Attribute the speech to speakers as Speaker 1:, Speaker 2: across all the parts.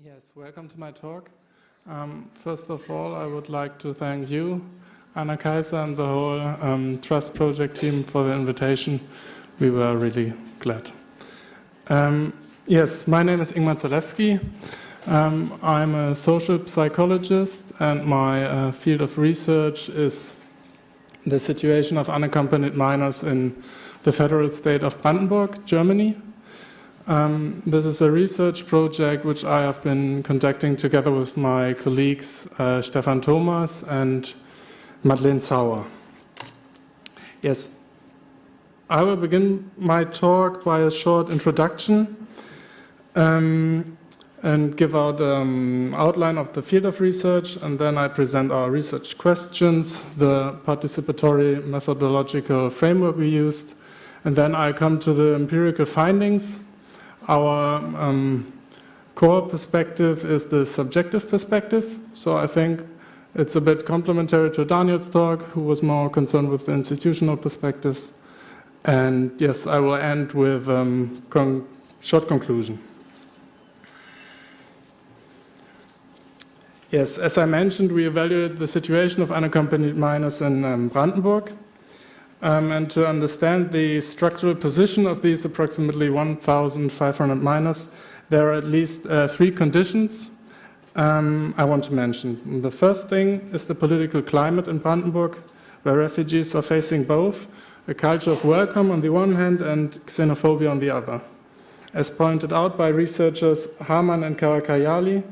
Speaker 1: Yes, welcome to my talk. First of all, I would like to thank you, Anna Kaiser, and the whole Trust Project team for the invitation. We were really glad. Yes, my name is Ingmar Zalewski. I'm a social psychologist, and my field of research is the situation of unaccompanied minors in the federal state of Brandenburg, Germany. This is a research project which I have been conducting together with my colleagues Stefan Thomas and Madeleine Sauer. Yes, I will begin my talk by a short introduction and give out an outline of the field of research, and then I present our research questions, the participatory methodological framework we used, and then I come to the empirical findings. Our core perspective is the subjective perspective, so I think it's a bit complementary to Daniel's talk, who was more concerned with the institutional perspectives. And yes, I will end with short conclusion. Yes, as I mentioned, we evaluated the situation of unaccompanied minors in Brandenburg. And to understand the structural position of these approximately 1,500 minors, there are at least three conditions I want to mention. The first thing is the political climate in Brandenburg, where refugees are facing both a culture of welcome on the one hand and xenophobia on the other. As pointed out by researchers Hamann and Karakayali,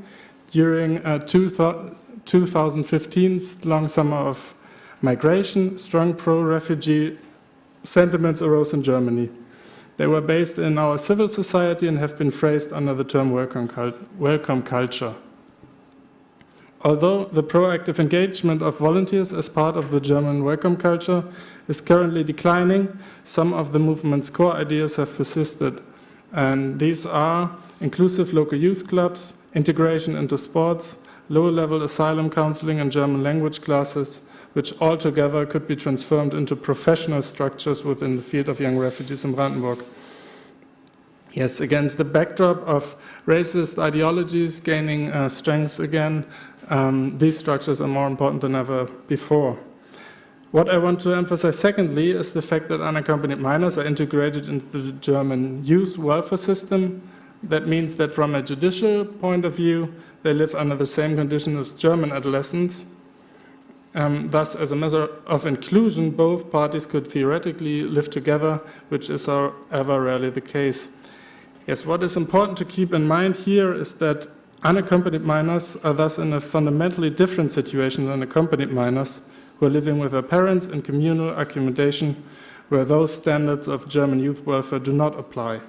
Speaker 1: during 2015's long summer of migration, strong pro-refugee sentiments arose in Germany. They were based in our civil society and have been phrased under the term welcome culture. Although the proactive engagement of volunteers as part of the German welcome culture is currently declining, some of the movement's core ideas have persisted. And these are inclusive local youth clubs, integration into sports, low-level asylum counseling and German language classes, which altogether could be transformed into professional structures within the field of young refugees in Brandenburg. Yes, against the backdrop of racist ideologies gaining strength again, these structures are more important than ever before. What I want to emphasize secondly is the fact that unaccompanied minors are integrated into the German youth welfare system. That means that from a judicial point of view, they live under the same conditions as German adolescents. Thus, as a measure of inclusion, both parties could theoretically live together, which is however rarely the case. Yes, what is important to keep in mind here is that unaccompanied minors are thus in a fundamentally different situation than accompanied minors who are living with their parents in communal accommodation, where those standards of German youth welfare do not apply.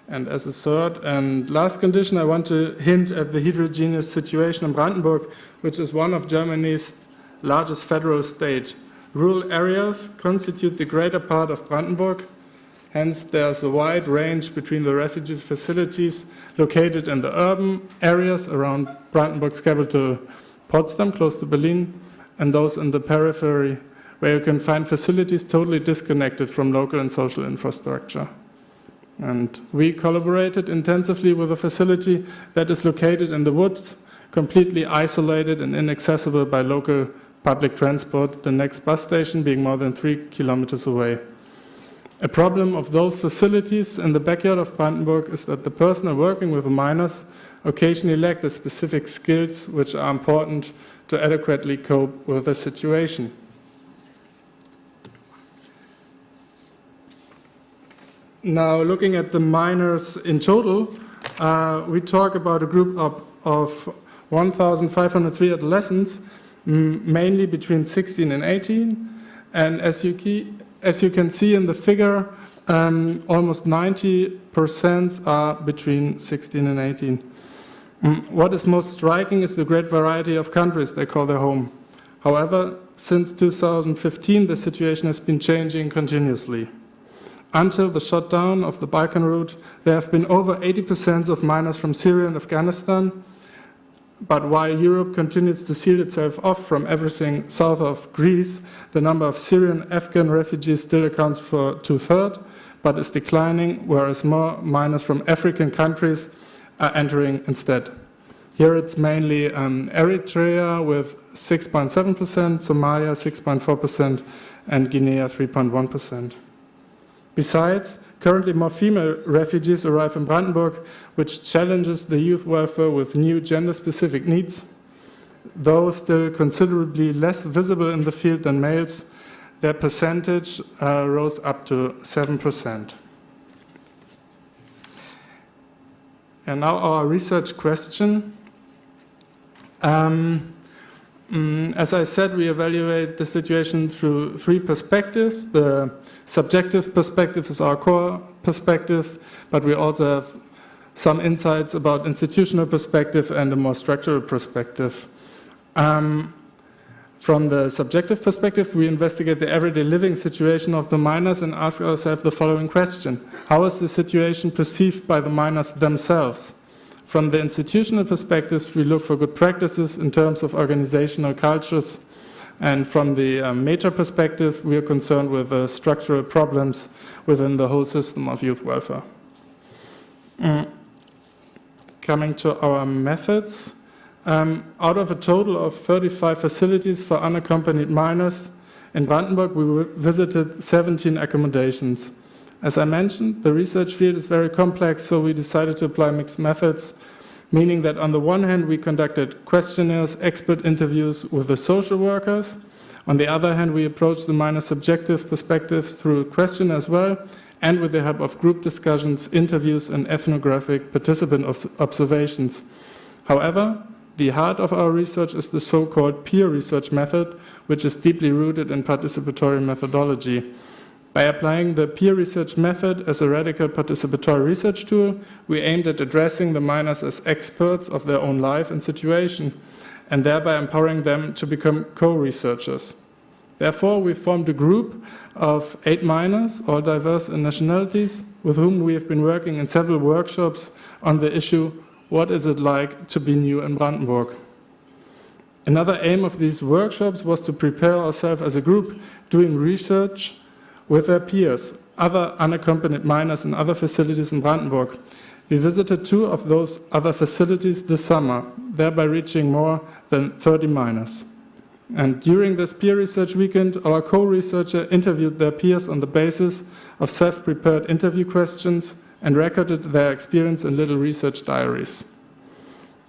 Speaker 1: And as a third and last condition, I want to hint at the heterogeneous situation in Brandenburg, which is one of Germany's largest federal states. Rural areas constitute the greater part of Brandenburg. Hence, there's a wide range between the refugees facilities located in the urban areas around Brandenburg's capital, Potsdam, close to Berlin, and those in the periphery, where you can find facilities totally disconnected from local and social infrastructure. And we collaborated intensively with a facility that is located in the woods, completely isolated and inaccessible by local public transport, the next bus station being more than 3 kilometers away. A problem of those facilities in the backyard of Brandenburg is that the personnel working with the minors occasionally lack the specific skills which are important to adequately cope with the situation. Now, looking at the minors in total, we talk about a group of 1,503 adolescents, mainly between 16 and 18. And as you can see in the figure, almost 90% are between 16 and 18. What is most striking is the great variety of countries they call their home. However, since 2015, the situation has been changing continuously. Until the shutdown of the Balkan route, there have been over 80% of minors from Syria and Afghanistan. But while Europe continues to seal itself off from everything south of Greece, the number of Syrian Afghan refugees still accounts for 2/3, but is declining, whereas more minors from African countries are entering instead. Here it's mainly Eritrea with 6.7%, Somalia 6.4%, and Guinea 3.1%. Besides, currently more female refugees arrive in Brandenburg, which challenges the youth welfare with new gender-specific needs. Though still considerably less visible in the field than males, their percentage rose up to 7%. And now our research question. As I said, we evaluate the situation through three perspectives. The subjective perspective is our core perspective, but we also have some insights about institutional perspective and a more structural perspective. From the subjective perspective, we investigate the everyday living situation of the minors and ask ourselves the following question: how is the situation perceived by the minors themselves? From the institutional perspective, we look for good practices in terms of organizational cultures, and from the meta perspective, we are concerned with structural problems within the whole system of youth welfare. Coming to our methods, out of a total of 35 facilities for unaccompanied minors in Brandenburg, we visited 17 accommodations. As I mentioned, the research field is very complex, so we decided to apply mixed methods, meaning that on the one hand, we conducted questionnaires, expert interviews with the social workers. On the other hand, we approached the minor subjective perspective through a question as well, and with the help of group discussions, interviews, and ethnographic participant observations. However, the heart of our research is the so-called peer research method, which is deeply rooted in participatory methodology. By applying the peer research method as a radical participatory research tool, we aimed at addressing the minors as experts of their own life and situation, and thereby empowering them to become co-researchers. Therefore, we formed a group of 8 minors, all diverse in nationalities, with whom we have been working in several workshops on the issue, what is it like to be new in Brandenburg? Another aim of these workshops was to prepare ourselves as a group doing research with their peers, other unaccompanied minors in other facilities in Brandenburg. We visited 2 of those other facilities this summer, thereby reaching more than 30 minors. And during this peer research weekend, our co-researcher interviewed their peers on the basis of self-prepared interview questions and recorded their experience in little research diaries.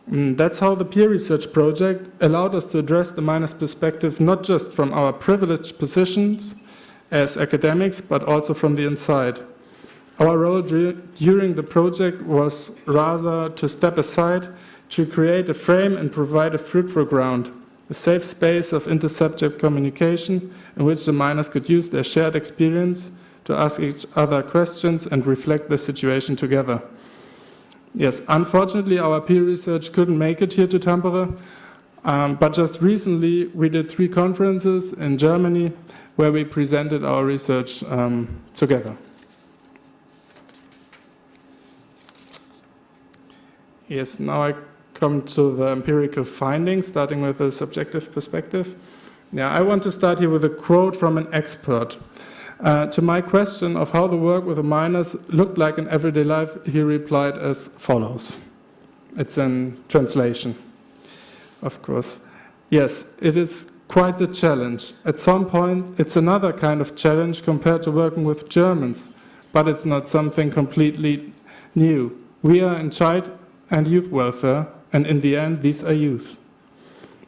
Speaker 1: That's how the peer research project allowed us to address the minors' perspective not just from our privileged positions as academics, but also from the inside. Our role during the project was rather to step aside, to create a frame and provide a fruitful ground, a safe space of intersubject communication in which the minors could use their shared experience to ask each other questions and reflect the situation together. Yes, unfortunately, our peer research couldn't make it here to Tampere, but just recently we did 3 conferences in Germany where we presented our research together. Yes, now I come to the empirical findings, starting with a subjective perspective. I want to start here with a quote from an expert. To my question of how the work with the minors looked like in everyday life, he replied as follows. It's in translation, of course. Yes, it is quite the challenge. At some point, it's another kind of challenge compared to working with Germans, but it's not something completely new. We are in child and youth welfare, and in the end, these are youth.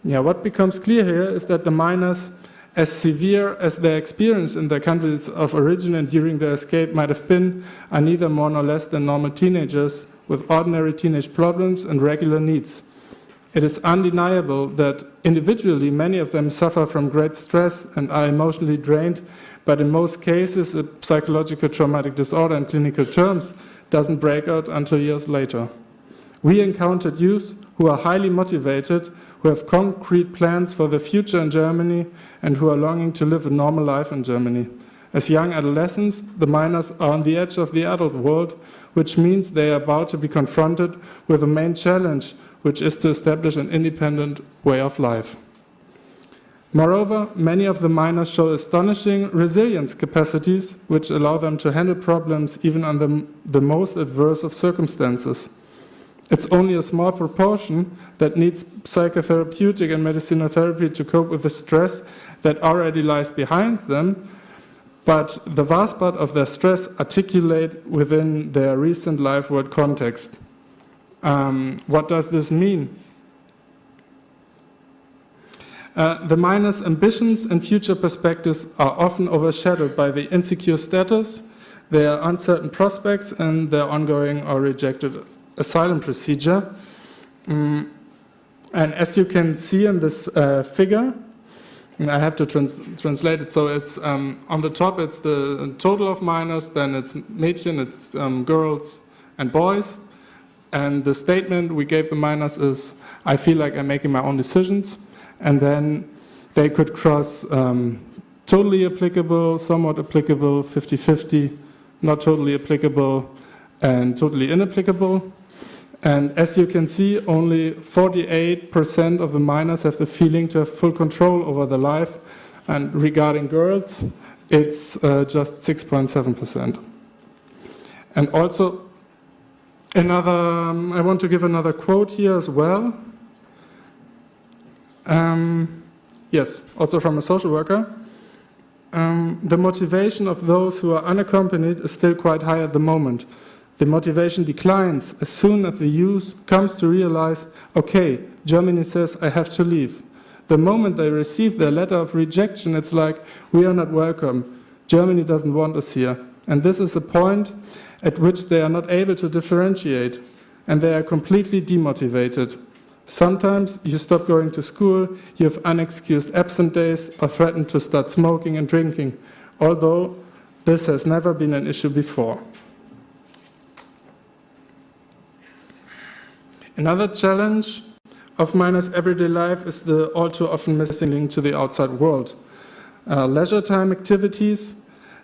Speaker 1: What becomes clear here is that the minors, as severe as their experience in their countries of origin and during their escape might have been, are neither more nor less than normal teenagers with ordinary teenage problems and regular needs. It is undeniable that individually many of them suffer from great stress and are emotionally drained, but in most cases a psychological traumatic disorder in clinical terms doesn't break out until years later. We encountered youth who are highly motivated, who have concrete plans for the future in Germany and who are longing to live a normal life in Germany. As young adolescents, the minors are on the edge of the adult world, which means they are about to be confronted with the main challenge, which is to establish an independent way of life. Moreover, many of the minors show astonishing resilience capacities, which allow them to handle problems even under the most adverse of circumstances. It's only a small proportion that needs psychotherapeutic and medicinal therapy to cope with the stress that already lies behind them, but the vast part of their stress articulate within their recent life world context. What does this mean? The minor's ambitions and future perspectives are often overshadowed by the insecure status, their uncertain prospects, and their ongoing or rejected asylum procedure. And as you can see in this figure, I have to translate it, so it's on the top it's the total of minors, then it's Mädchen, it's girls and boys, and the statement we gave the minors is, I feel like I'm making my own decisions, and then they could cross totally applicable, somewhat applicable, 50-50, not totally applicable, and totally inapplicable. And as you can see, only 48% of the minors have the feeling to have full control over their life. And regarding girls, it's just 6.7%. And also, I want to give another quote here as well. Yes, also from a social worker. The motivation of those who are unaccompanied is still quite high at the moment. The motivation declines as soon as the youth comes to realize, okay, Germany says I have to leave. The moment they receive their letter of rejection, it's like, we are not welcome. Germany doesn't want us here. And this is a point at which they are not able to differentiate, and they are completely demotivated. Sometimes you stop going to school, you have unexcused absent days, or threaten to start smoking and drinking, although this has never been an issue before. Another challenge of minors' everyday life is the all too often missing link to the outside world. Leisure time activities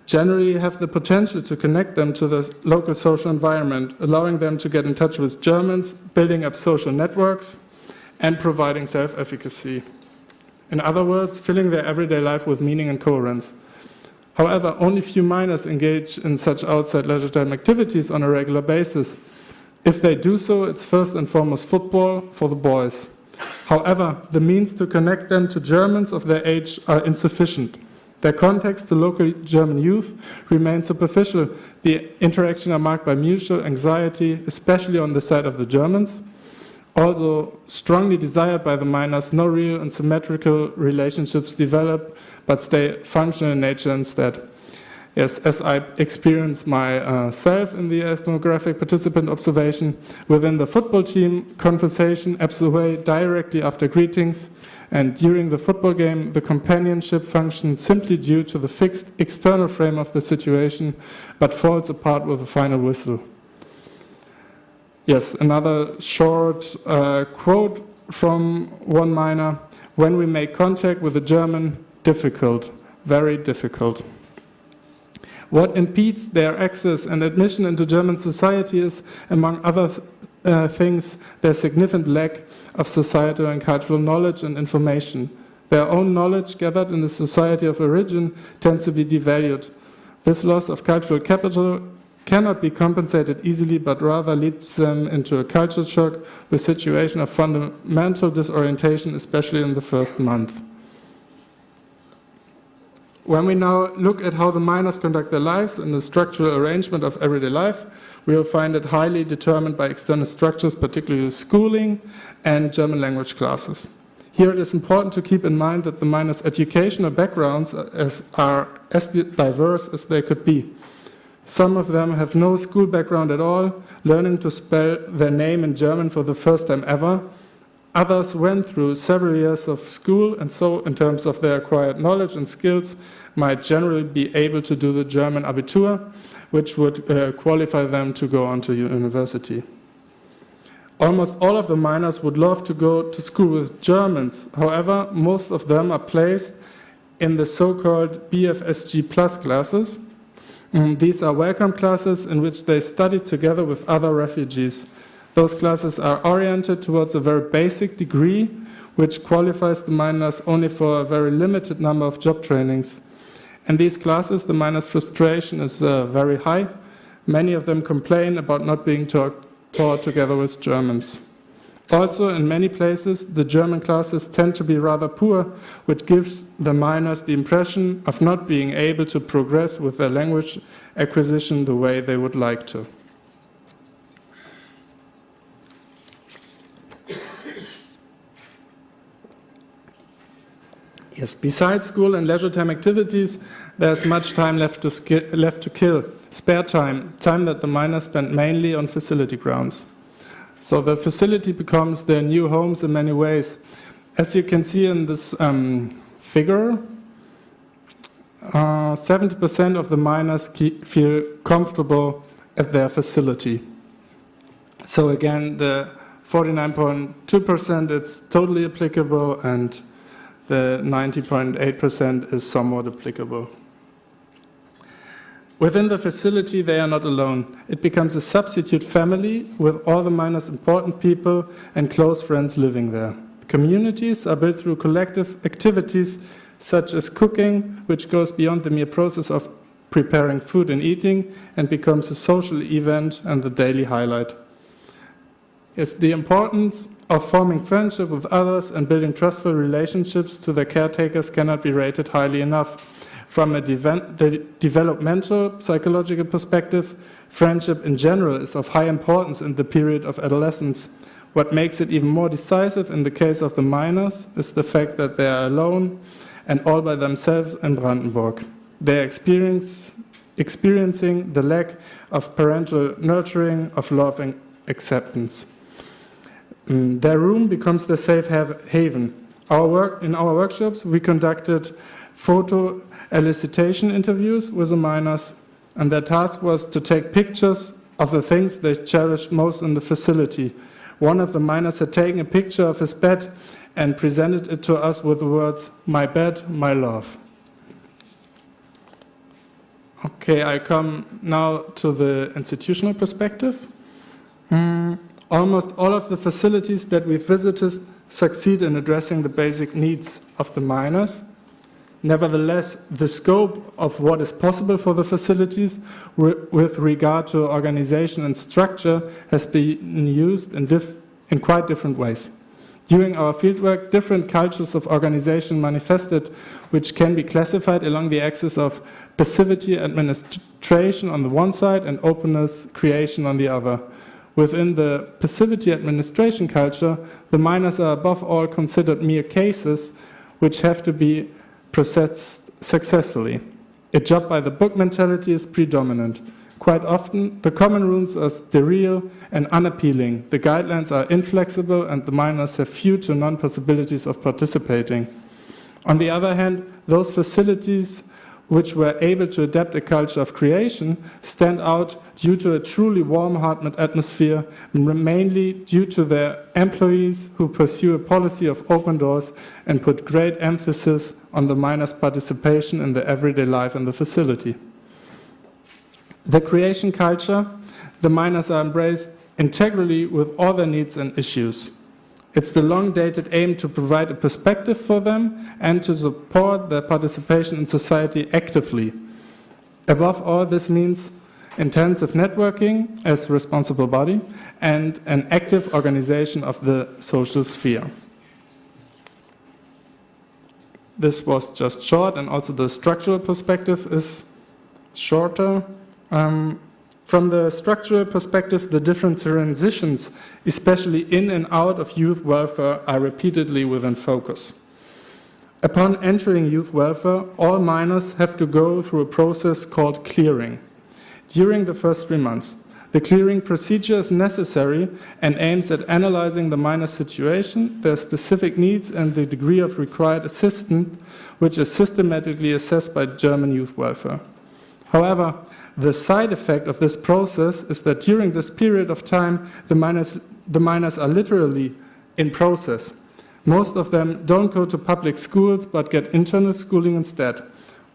Speaker 1: generally have the potential to connect them to the local social environment, allowing them to get in touch with Germans, building up social networks, and providing self-efficacy. In other words, filling their everyday life with meaning and coherence. However, only few minors engage in such outside leisure time activities on a regular basis. If they do so, it's first and foremost football for the boys. However, the means to connect them to Germans of their age are insufficient. Their contacts to local German youth remain superficial. The interactions are marked by mutual anxiety, especially on the side of the Germans. Also, strongly desired by the minors, no real and symmetrical relationships develop, but stay functional in nature instead. Yes, as I experienced myself in the ethnographic participant observation, within the football team, conversation ebbs away directly after greetings, and during the football game, the companionship functions simply due to the fixed external frame of the situation, but falls apart with the final whistle. Yes, another short quote from one minor: when we make contact with the German, difficult, very difficult. What impedes their access and admission into German society is, among other things, their significant lack of societal and cultural knowledge and information. Their own knowledge gathered in the society of origin tends to be devalued. This loss of cultural capital cannot be compensated easily, but rather leads them into a culture shock with a situation of fundamental disorientation, especially in the first month. When we now look at how the minors conduct their lives and the structural arrangement of everyday life, we will find it highly determined by external structures, particularly schooling and German language classes. Here it is important to keep in mind that the minors' educational backgrounds are as diverse as they could be. Some of them have no school background at all, learning to spell their name in German for the first time ever. Others went through several years of school, and so in terms of their acquired knowledge and skills, might generally be able to do the German Abitur, which would qualify them to go on to university. Almost all of the minors would love to go to school with Germans. However, most of them are placed in the so-called BFSG Plus classes. These are welcome classes in which they study together with other refugees. Those classes are oriented towards a very basic degree, which qualifies the minors only for a very limited number of job trainings. In these classes, the minors' frustration is very high. Many of them complain about not being taught together with Germans. Also, in many places, the German classes tend to be rather poor, which gives the minors the impression of not being able to progress with their language acquisition the way they would like to. Yes, besides school and leisure time activities, there's much time left to kill, spare time, time that the minors spend mainly on facility grounds. So the facility becomes their new homes in many ways. As you can see in this figure, 70% of the minors feel comfortable at their facility. So again, the 49.2% it's totally applicable, and the 90.8% is somewhat applicable. Within the facility, they are not alone. It becomes a substitute family with all the minors' important people and close friends living there. Communities are built through collective activities such as cooking, which goes beyond the mere process of preparing food and eating and becomes a social event and the daily highlight. Yes, the importance of forming friendship with others and building trustful relationships to their caretakers cannot be rated highly enough. From a developmental psychological perspective, friendship in general is of high importance in the period of adolescence. What makes it even more decisive in the case of the minors is the fact that they are alone and all by themselves in Brandenburg. They are experiencing the lack of parental nurturing, of love and acceptance. Their room becomes their safe haven. In our workshops, we conducted photo elicitation interviews with the minors, and their task was to take pictures of the things they cherished most in the facility. One of the minors had taken a picture of his bed and presented it to us with the words, "My bed, my love." Okay, I come now to the institutional perspective. Almost all of the facilities that we've visited succeed in addressing the basic needs of the minors. Nevertheless, the scope of what is possible for the facilities with regard to organization and structure has been used in quite different ways. During our fieldwork, different cultures of organization manifested, which can be classified along the axis of passivity administration on the one side and openness creation on the other. Within the passivity administration culture, the minors are above all considered mere cases which have to be processed successfully. A job by the book mentality is predominant. Quite often, the common rooms are sterile and unappealing. The guidelines are inflexible and the minors have few to none possibilities of participating. On the other hand, those facilities which were able to adapt a culture of creation stand out due to a truly warm-hearted atmosphere, mainly due to their employees who pursue a policy of open doors and put great emphasis on the minors' participation in the everyday life in the facility. The creation culture, the minors are embraced integrally with all their needs and issues. It's the long-dated aim to provide a perspective for them and to support their participation in society actively. Above all, this means intensive networking as a responsible body and an active organization of the social sphere. This was just short, and also the structural perspective is shorter. From the structural perspective, the different transitions, especially in and out of youth welfare, are repeatedly within focus. Upon entering youth welfare, all minors have to go through a process called clearing. During the first 3 months, the clearing procedure is necessary and aims at analyzing the minor's situation, their specific needs, and the degree of required assistance, which is systematically assessed by German youth welfare. However, the side effect of this process is that during this period of time, the minors are literally in process. Most of them don't go to public schools but get internal schooling instead.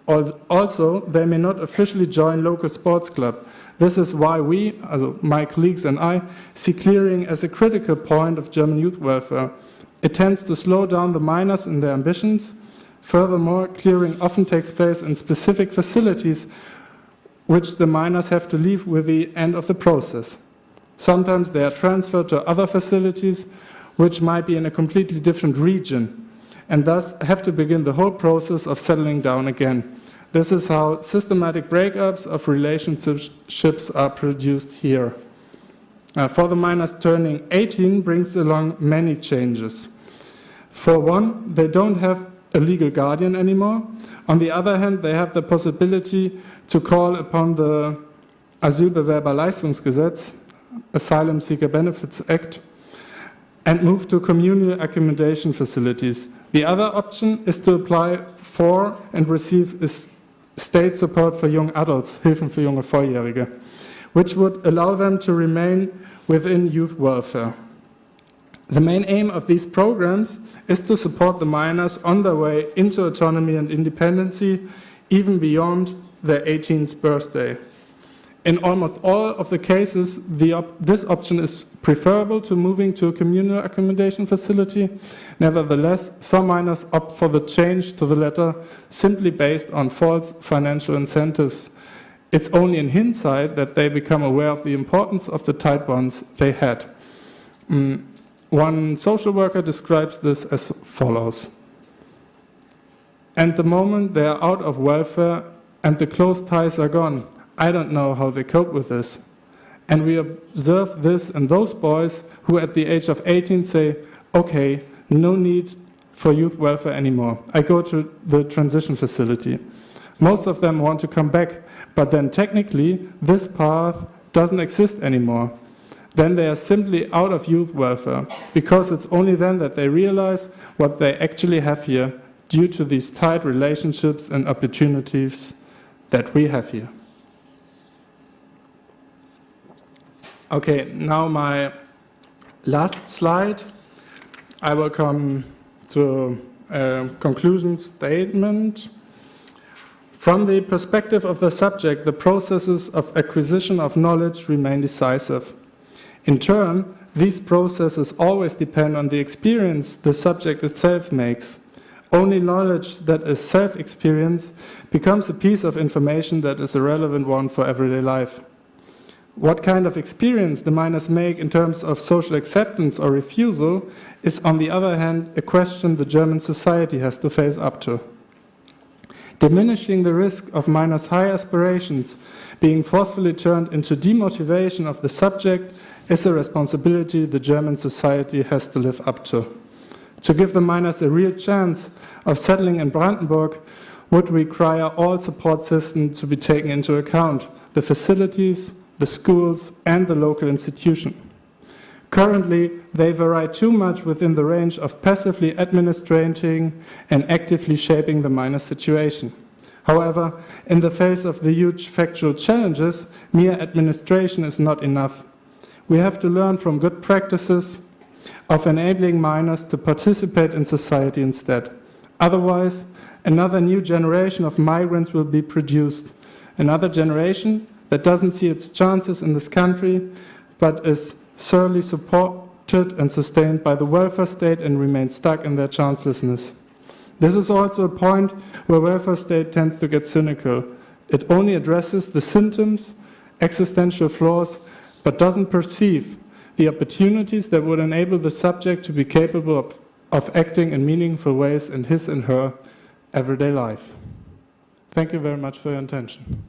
Speaker 1: Also, they may not officially join local sports club. This is why we, also my colleagues and I, see clearing as a critical point of German youth welfare. It tends to slow down the minors in their ambitions. Furthermore, clearing often takes place in specific facilities which the minors have to leave with the end of the process. Sometimes they are transferred to other facilities which might be in a completely different region and thus have to begin the whole process of settling down again. This is how systematic breakups of relationships are produced here. For the minors, turning 18 brings along many changes. For one, they don't have a legal guardian anymore. On the other hand, they have the possibility to call upon the Asylbewerberleistungsgesetz, Asylum Seeker Benefits Act, and move to communal accommodation facilities. The other option is to apply for and receive state support for young adults, Hilfen für junge Volljährige, which would allow them to remain within youth welfare. The main aim of these programs is to support the minors on their way into autonomy and independency, even beyond their 18th birthday. In almost all of the cases, this option is preferable to moving to a communal accommodation facility. Nevertheless, some minors opt for the change to the latter simply based on false financial incentives. It's only in hindsight that they become aware of the importance of the tight bonds they had. One social worker describes this as follows. And the moment they are out of welfare and the close ties are gone, I don't know how they cope with this. And we observe this in those boys who at the age of 18 say, okay, no need for youth welfare anymore. I go to the transition facility. Most of them want to come back, but then technically this path doesn't exist anymore. Then they are simply out of youth welfare, because it's only then that they realize what they actually have here due to these tight relationships and opportunities that we have here. Okay, now my last slide. I will come to a conclusion statement. From the perspective of the subject, the processes of acquisition of knowledge remain decisive. In turn, these processes always depend on the experience the subject itself makes. Only knowledge that is self-experience becomes a piece of information that is a relevant one for everyday life. What kind of experience the minors make in terms of social acceptance or refusal is, on the other hand, a question the German society has to face up to. Diminishing the risk of minors' high aspirations being forcefully turned into demotivation of the subject is a responsibility the German society has to live up to. To give the minors a real chance of settling in Brandenburg would require all support systems to be taken into account, the facilities, the schools, and the local institution. Currently, they vary too much within the range of passively administrating and actively shaping the minor situation. However, in the face of the huge factual challenges, mere administration is not enough. We have to learn from good practices of enabling minors to participate in society instead. Otherwise, another new generation of migrants will be produced. Another generation that doesn't see its chances in this country, but is sorely supported and sustained by the welfare state and remains stuck in their chancelessness. This is also a point where welfare state tends to get cynical. It only addresses the symptoms, existential flaws, but doesn't perceive the opportunities that would enable the subject to be capable of acting in meaningful ways in his and her everyday life. Thank you very much for your attention.